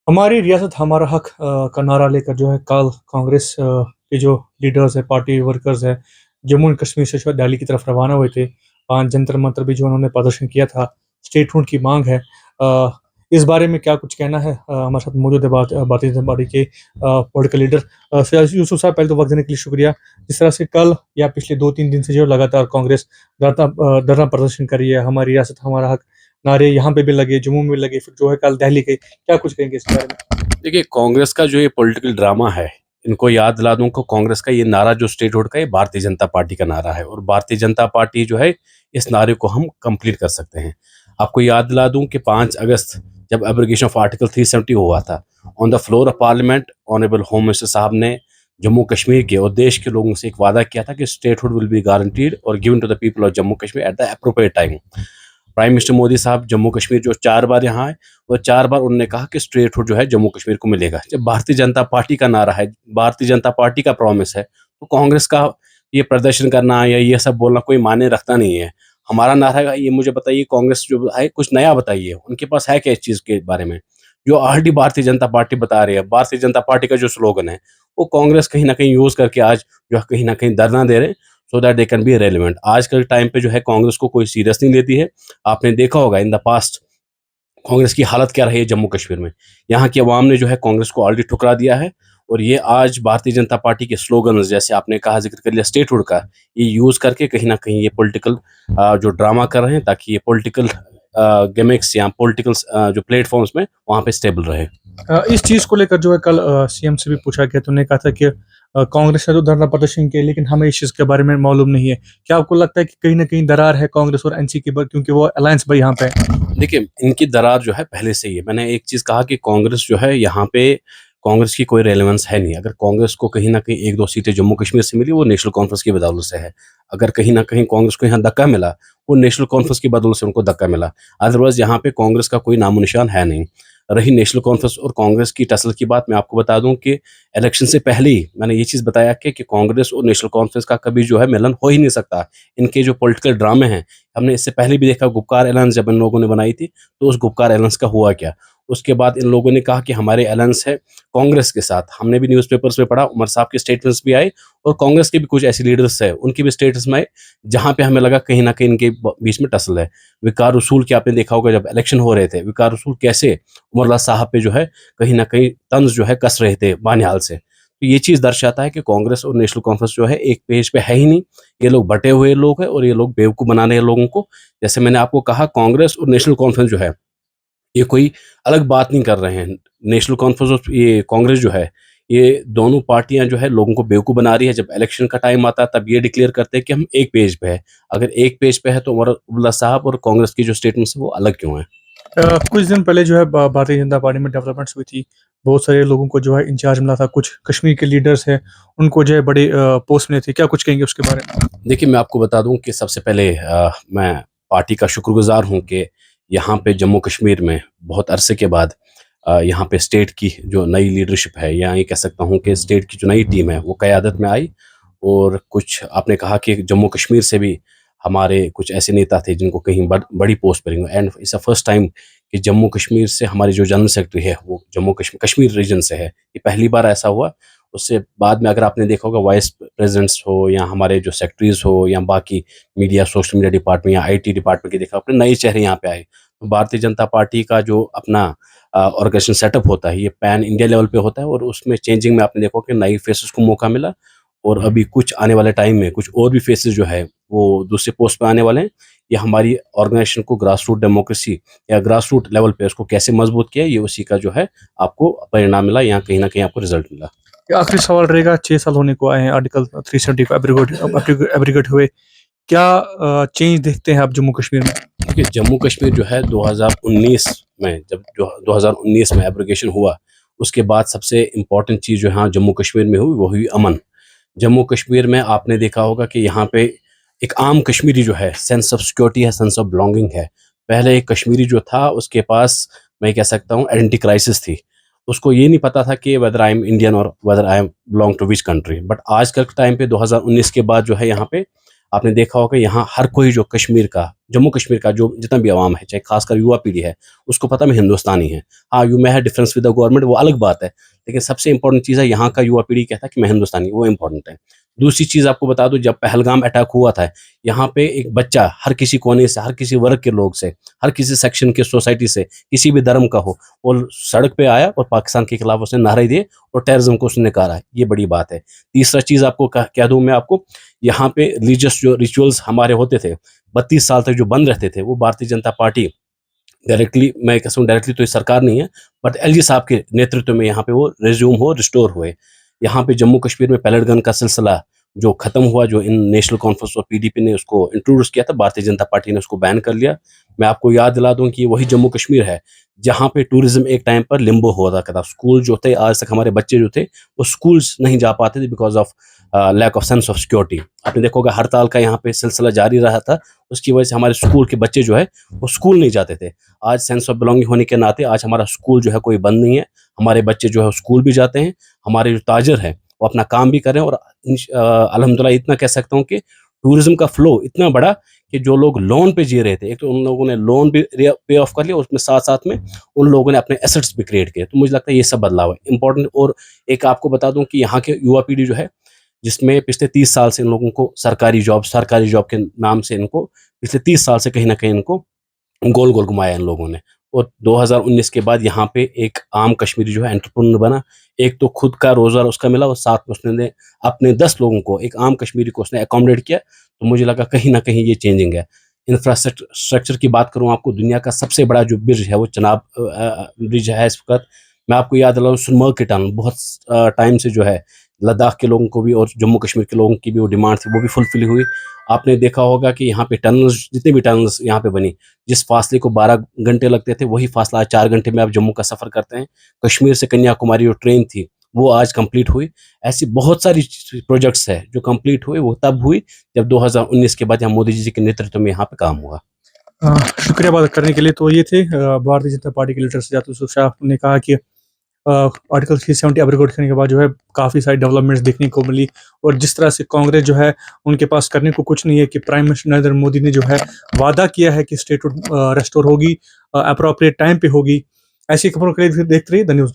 हमारी रियासत हमारा हक का नारा लेकर जो है कल कांग्रेस के जो लीडर्स है, पार्टी वर्कर्स है, जम्मू एंड कश्मीर से जो है दिल्ली की तरफ रवाना हुए थे। जंतर मंतर भी जो उन्होंने प्रदर्शन किया था, स्टेटहुड की मांग है। इस बारे में क्या कुछ कहना है? हमारे साथ मौजूद है भारतीय जनता पार्टी के पॉलिटिकल लीडर सैयद यूसुफ साहब। पहले तो वक्त देने के लिए शुक्रिया। जिस तरह से कल या पिछले 2-3 दिन से जो लगातार कांग्रेस धरना प्रदर्शन कर रही है, हमारी रियासत हमारा हक नारे यहाँ पे भी लगे, जम्मू में भी लगे, फिर जो है कल दिल्ली के, क्या कुछ कहेंगे इस बारे में? देखिए, कांग्रेस का जो ये पॉलिटिकल ड्रामा है, इनको याद दिला दूं को कांग्रेस का ये नारा जो स्टेटहुड का, ये भारतीय जनता पार्टी का नारा है और भारतीय जनता पार्टी जो है, इस नारे को हम कंप्लीट कर सकते हैं। आपको याद दिला दूं कि 5 अगस्त जब एब्रोगेशन ऑफ आर्टिकल 370 हुआ था, on the floor of parliament honourable home minister साहब ने जम्मू कश्मीर के और देश के लोगों से एक वादा किया था कि स्टेटहुड विल बी गारंटीड और given to the people of Jammu Kashmir at the appropriate time. Prime minister Modi साहब जम्मू कश्मीर जो 4 बार यहाँ आए और 4 बार उन्होंने कहा कि स्टेटहुड जो है जम्मू कश्मीर को मिलेगा। जब भारतीय जनता पार्टी का नारा है, भारतीय जनता पार्टी का प्रॉमिस है, तो कांग्रेस का ये प्रदर्शन करना या ये सब बोलना कोई मायने रखता नहीं है। हमारा नारा है, ये मुझे बताइए कांग्रेस जो है कुछ नया बताइए, उनके पास है क्या इस चीज़ के बारे में? जो ऑलरेडी भारतीय जनता पार्टी बता रही है, भारतीय जनता पार्टी का जो स्लोगन है, वो कांग्रेस कहीं न कहीं यूज़ करके आज जो है कहीं न कहीं धरना दे रहे हैं, so that they can be relevant. आज के टाइम पे जो है कांग्रेस को कोई सीरियस नहीं लेती है। आपने देखा होगा इन द पास्ट कांग्रेस की हालत क्या रही है जम्मू कश्मीर में। यहाँ की अवाम ने जो है कांग्रेस को ऑलरेडी ठुकरा दिया है और ये आज भारतीय जनता पार्टी के स्लोगन्स जैसे आपने कहा ज़िक्र कर लिया स्टेटहुड का, ये यूज़ करके कहीं न कहीं ये पॉलिटिकल जो ड्रामा कर रहे हैं ताकि ये पॉलिटिकल गिमिक्स या पॉलिटिकल जो प्लेटफ़ॉर्म्स में वहाँ पे स्टेबल रहे। इस चीज़ को लेकर जो है कल सीएम से भी पूछा गया, तो उन्होंने कहा था कि कांग्रेस ने तो धरना प्रदर्शन किया, लेकिन हमें इस चीज़ के बारे में मालूम नहीं है। क्या आपको लगता है कि कहीं न कहीं दरार है कांग्रेस और एनसी के क्योंकि वो अलायंस भाई यहाँ पे है? देखिए, इनकी दरार जो है पहले से ही है। मैंने एक चीज़ कहा कि कांग्रेस जो है यहाँ पे कांग्रेस की कोई रेलेवेंस है नहीं। अगर कांग्रेस को कहीं न कहीं 1-2 सीटें जम्मू कश्मीर से मिली, वो नेशनल कॉन्फ्रेंस की बदौलत से है। अगर कहीं न कहीं कांग्रेस को यहाँ धक्का मिला, वो नेशनल कॉन्फ्रेंस की बदौलत से उनको धक्का मिला। अदरवाइज़ यहाँ पे कांग्रेस का कोई नामो-निशान है नहीं। रही नेशनल कॉन्फ्रेंस और कांग्रेस की टसल की बात, मैं आपको बता दूँ कि इलेक्शन से पहले ही मैंने ये चीज़ बताया कि कांग्रेस और नेशनल कॉन्फ्रेंस का कभी जो है मिलन हो ही नहीं सकता। इनके जो पॉलिटिकल ड्रामे हैं, हमने इससे पहले भी देखा गुपकार एलायंस जब इन लोगों ने बनाई थी, तो उस गुपकार एलायंस का हुआ क्या? उसके बाद इन लोगों ने कहा कि हमारे एलायंस है कांग्रेस के साथ। हमने भी न्यूज़पेपर्स में पढ़ा, उमर साहब के स्टेटमेंट्स भी आए और कांग्रेस के भी कुछ ऐसे लीडर्स हैं, उनके भी स्टेटस में आए, जहाँ पे हमें लगा कहीं न कहीं इनके बीच में टसल है। विकार रसूल की आपने देखा होगा जब इलेक्शन हो रहे थे, विकार रसूल कैसे उमर साहब पे जो है कहीं न कहीं तंज़ जो है कस रहे थे बानिहाल से। तो ये चीज़ दर्शाता है कि कांग्रेस और नेशनल कॉन्फ्रेंस जो है एक पेज पे है ही नहीं। ये लोग बँटे हुए लोग हैं और ये लोग बेवकूफ़ बना रहे हैं लोगों को। जैसे मैंने आपको कहा कांग्रेस और नेशनल कॉन्फ्रेंस जो है, ये कोई अलग बात नहीं कर रहे हैं। नेशनल कॉन्फ्रेंस और ये कांग्रेस जो है, ये दोनों पार्टियाँ जो है लोगों को बेवकूफ़ बना रही है। जब इलेक्शन का टाइम आता है तब ये डिक्लेयर करते हैं कि हम एक पेज पे हैं। अगर एक पेज पे है तो उमर अब्दुल्ला साहब और कांग्रेस की जो स्टेटमेंट्स है वो अलग क्यों हैं? कुछ दिन पहले जो है भारतीय जनता पार्टी में डेवलपमेंट्स हुई थी। बहुत सारे लोगों को जो है इंचार्ज मिला था, कुछ कश्मीर के लीडर्स हैं, उनको जो है बड़े पोस्ट मिले थे। क्या कुछ कहेंगे उसके बारे में? देखिए, मैं आपको बता दूँ कि सबसे पहले मैं पार्टी का शुक्रगुज़ार हूँ कि यहाँ पे जम्मू कश्मीर में बहुत अरसे के बाद यहाँ पे स्टेट की जो नई लीडरशिप है या ये कह सकता हूँ कि स्टेट की जो नई टीम है वो क़यादत में आई और कुछ आपने कहा कि जम्मू कश्मीर से भी हमारे कुछ ऐसे नेता थे जिनको कहीं बड़ी पोस्ट पर and it's the first time कि जम्मू कश्मीर से हमारी जो जनरल सेक्रेटरी है वो जम्मू कश्मीर रीजन से है। ये पहली बार ऐसा हुआ। उससे बाद में अगर आपने देखा होगा वाइस प्रेज़िडेंट्स हो या हमारे जो सेक्रेटरीज़ हो या बाकी मीडिया, सोशल मीडिया डिपार्टमेंट या आईटी डिपार्टमेंट की देखा आपने नए चेहरे यहाँ पे आए। तो भारतीय जनता पार्टी का जो अपना ऑर्गेनाइजेशन सेटअप होता है, ये पैन इंडिया लेवल पे होता है और उसमें चेंजिंग में आपने देखा कि नई फेसेस को मौका मिला और अभी कुछ आने वाले टाइम में कुछ और भी फेसेस जो है वो दूसरे पोस्ट पे आने वाले हैं। ये हमारी ऑर्गेनाइजेशन को ग्रास रूट डेमोक्रेसी या ग्रास रूट लेवल पे उसको कैसे मजबूत किया, ये उसी का जो है आपको परिणाम मिला, यहाँ कहीं न कहीं आपको रिज़ल्ट मिला। ये आखिरी सवाल रहेगा, 6 साल होने को आए हैं, आर्टिकल 370 को एब्रोगेट हुए। क्या चेंज देखते हैं आप जम्मू कश्मीर में? देखिए, जम्मू कश्मीर जो है 2019 में जब जो 2019 में एब्रोगेशन हुआ, उसके बाद सबसे इम्पोर्टेंट चीज़ जो यहाँ जम्मू कश्मीर में हुई, वो हुई अमन। जम्मू कश्मीर में आपने देखा होगा कि यहाँ पे एक आम कश्मीरी जो है सेंस ऑफ सिक्योरिटी है, सेंस ऑफ बिलॉन्गिंग है। पहले एक कश्मीरी जो था उसके पास मैं कह सकता हूँ आइडेंटिटी क्राइसिस थी। उसको ये नहीं पता था कि वेदर आई एम इंडियन और whether I am belong to which country. But आजकल के टाइम पे 2019 के बाद जो है यहाँ पे आपने देखा होगा यहाँ हर कोई जो कश्मीर का, जम्मू कश्मीर का जो जितना भी आवाम है, चाहे खासकर युवा पीढ़ी है, उसको पता मैं हिंदुस्तानी है। हाँ, you may have difference with the government, वो अलग बात है, लेकिन सबसे इंपॉर्टेंट चीज़ है यहाँ का युवा पीढ़ी कहता है कि मैं हिंदुस्तानी, वो इंपॉर्टेंट है। दूसरी चीज़ आपको बता दूं, जब पहलगाम अटैक हुआ था, यहाँ पे एक बच्चा हर किसी कोने से, हर किसी वर्ग के लोग से, हर किसी सेक्शन के सोसाइटी से, किसी भी धर्म का हो, वो सड़क पे आया और पाकिस्तान के खिलाफ उसने नारे दिए और टेररिज्म को उसने नकारा है। ये बड़ी बात है। तीसरा चीज़ आपको कह दूं मैं आपको, यहाँ पे रिलीजियस जो रिचुअल्स हमारे होते थे 32 साल तक जो बंद रहते थे, वो भारतीय जनता पार्टी डायरेक्टली, मैं कहूँ डायरेक्टली तो ये सरकार नहीं है, बट एलजी साहब के नेतृत्व में यहाँ पे वो रिज्यूम हो, रिस्टोर हुए। यहाँ पे जम्मू कश्मीर में पैलेट गन का सिलसिला जो खत्म हुआ, जो इन नेशनल कॉन्फ्रेंस और पीडीपी ने उसको इंट्रोड्यूस किया था, भारतीय जनता पार्टी ने उसको बैन कर लिया। मैं आपको याद दिला दूं कि वही जम्मू कश्मीर है जहाँ पे टूरिज्म एक टाइम पर लिम्बो हो रहा था। स्कूल जो थे, आज तक हमारे बच्चे जो थे वो स्कूल्स नहीं जा पाते थे because of lack of sense of security. आपने देखा होगा हड़ताल का यहाँ पे सिलसिला जारी रहा था, उसकी वजह से हमारे स्कूल के बच्चे जो है वो स्कूल नहीं जाते थे। आज सेंस ऑफ बिलोंगिंग होने के नाते आज हमारा स्कूल जो है कोई बंद नहीं है, हमारे बच्चे जो है स्कूल भी जाते हैं, हमारे जो ताजर हैं वो अपना काम भी कर रहे हैं। और अल्हम्दुलिल्लाह इतना कह सकता हूँ कि टूरिज्म का फ्लो इतना बड़ा कि जो लोग लोन पे जी रहे थे, एक तो उन लोगों ने लोन भी पे ऑफ कर लिया, उसमें साथ साथ में उन लोगों ने अपने एसेट्स भी क्रिएट किए। तो मुझे लगता है ये सब बदलाव है इंपॉर्टेंट। और एक आपको बता दूं कि यहाँ के युवा पीढ़ी जो है, जिसमें पिछले 30 साल से इन लोगों को सरकारी जॉब के नाम से इनको पिछले 30 साल से कहीं ना कहीं इनको गोल गोल घुमाया इन लोगों ने। और 2019 के बाद यहाँ पे एक आम कश्मीरी जो है एंटरप्रेन्योर बना, एक तो खुद का रोजगार उसका मिला और साथ में उसने अपने 10 लोगों को, एक आम कश्मीरी को उसने अकोमोडेट किया। तो मुझे लगा कहीं ना कहीं ये चेंजिंग है। इंफ्रास्ट्रक्चर की बात करूँ, आपको दुनिया का सबसे बड़ा जो ब्रिज है वो चनाब ब्रिज है इस वक्त। मैं आपको याद दिलाऊं, सुनमर्ग की टनल बहुत टाइम से जो है लद्दाख के लोगों को भी और जम्मू कश्मीर के लोगों की भी वो डिमांड थी, वो भी फुलफिल हुई। आपने देखा होगा कि यहाँ पे टनल्स, जितने भी टनल्स यहाँ पे बनी, जिस फासले को 12 घंटे लगते थे वही फासला आज 4 घंटे में आप जम्मू का सफ़र करते हैं। कश्मीर से कन्याकुमारी जो ट्रेन थी वो आज कंप्लीट हुई। ऐसी बहुत सारी प्रोजेक्ट्स है जो कंप्लीट हुए, वो तब हुई जब 2019 के बाद यहाँ मोदी जी के नेतृत्व में यहाँ पे काम हुआ। शुक्रिया बात करने के लिए। तो ये थे भारतीय जनता पार्टी के लीडर सुजात यूसुफ शाह ने कहा कि आर्टिकल 370 एब्रोगेट करने के बाद जो है काफ़ी सारी डेवलपमेंट्स देखने को मिली, और जिस तरह से कांग्रेस जो है उनके पास करने को कुछ नहीं है कि प्राइम मिनिस्टर नरेंद्र मोदी ने जो है वादा किया है कि स्टेटहुड रेस्टोर होगी, अप्रोप्रिएट टाइम पे होगी। ऐसी खबरों के लिए देखते रहिए द न्यूज़।